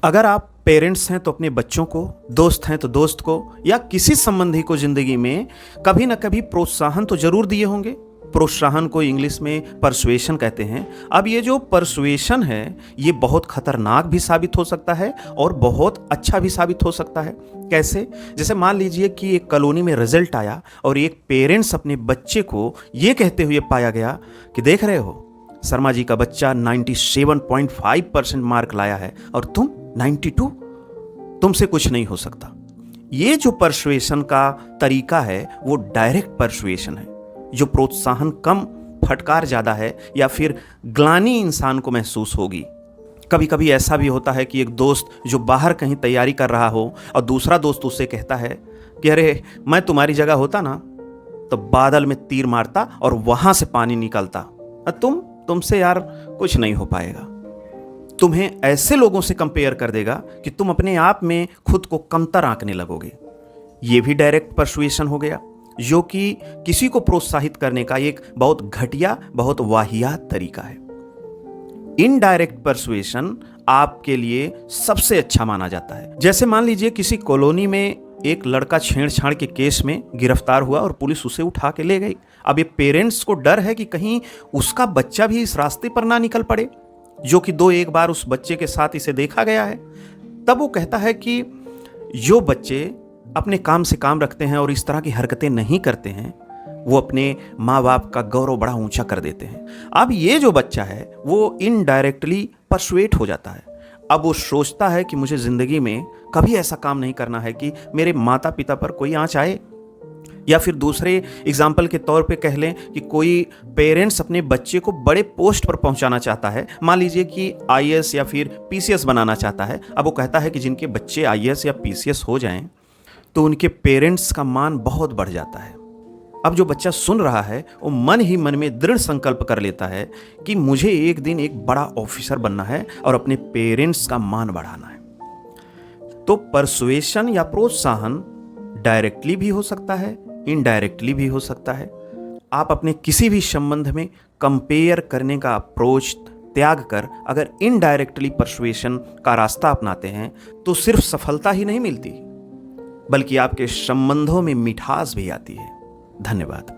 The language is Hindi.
अगर आप पेरेंट्स हैं तो अपने बच्चों को, दोस्त हैं तो दोस्त को, या किसी संबंधी को जिंदगी में कभी ना कभी प्रोत्साहन तो जरूर दिए होंगे। प्रोत्साहन को इंग्लिश में परसुएशन कहते हैं। अब ये जो परसुएशन है ये बहुत खतरनाक भी साबित हो सकता है और बहुत अच्छा भी साबित हो सकता है। कैसे? जैसे मान लीजिए कि एक कॉलोनी में रिजल्ट आया और एक पेरेंट्स अपने बच्चे को ये कहते हुए पाया गया कि देख रहे हो, शर्मा जी का बच्चा 97.5% मार्क लाया है और तुम 92, तुमसे कुछ नहीं हो सकता। ये जो परसुएशन का तरीका है वो डायरेक्ट परसुएशन है, जो प्रोत्साहन कम फटकार ज़्यादा है या फिर ग्लानि इंसान को महसूस होगी। कभी कभी ऐसा भी होता है कि एक दोस्त जो बाहर कहीं तैयारी कर रहा हो और दूसरा दोस्त उससे कहता है कि अरे मैं तुम्हारी जगह होता ना तो बादल में तीर मारता और वहां से पानी निकलता, तुमसे यार कुछ नहीं हो पाएगा। तुम्हें ऐसे लोगों से कंपेयर कर देगा कि तुम अपने आप में खुद को कमतर आंकने लगोगे। ये भी डायरेक्ट परसुएशन हो गया, जो कि किसी को प्रोत्साहित करने का एक बहुत घटिया, बहुत वाहियात तरीका है। इनडायरेक्ट परसुएशन आपके लिए सबसे अच्छा माना जाता है। जैसे मान लीजिए किसी कॉलोनी में एक लड़का छेड़छाड़ के केस में गिरफ्तार हुआ और पुलिस उसे उठा के ले गई। अब ये पेरेंट्स को डर है कि कहीं उसका बच्चा भी इस रास्ते पर ना निकल पड़े, जो कि एक बार उस बच्चे के साथ इसे देखा गया है। तब वो कहता है कि जो बच्चे अपने काम से काम रखते हैं और इस तरह की हरकतें नहीं करते हैं, वो अपने माँ बाप का गौरव बड़ा ऊंचा कर देते हैं। अब ये जो बच्चा है वो इनडायरेक्टली परसुएट हो जाता है। अब वो सोचता है कि मुझे जिंदगी में कभी ऐसा काम नहीं करना है कि मेरे माता पिता पर कोई आंच आए। या फिर दूसरे एग्जाम्पल के तौर पे कह लें कि कोई पेरेंट्स अपने बच्चे को बड़े पोस्ट पर पहुंचाना चाहता है, मान लीजिए कि आईएएस या फिर पीसीएस बनाना चाहता है। अब वो कहता है कि जिनके बच्चे आईएएस या पीसीएस हो जाएं तो उनके पेरेंट्स का मान बहुत बढ़ जाता है। अब जो बच्चा सुन रहा है वो मन ही मन में दृढ़ संकल्प कर लेता है कि मुझे एक दिन एक बड़ा ऑफिसर बनना है और अपने पेरेंट्स का मान बढ़ाना है। तो परसुएशन या प्रोत्साहन डायरेक्टली भी हो सकता है, इनडायरेक्टली भी हो सकता है। आप अपने किसी भी संबंध में कंपेयर करने का अप्रोच त्याग कर अगर इनडायरेक्टली परसुएशन का रास्ता अपनाते हैं तो सिर्फ सफलता ही नहीं मिलती, बल्कि आपके संबंधों में मिठास भी आती है। धन्यवाद।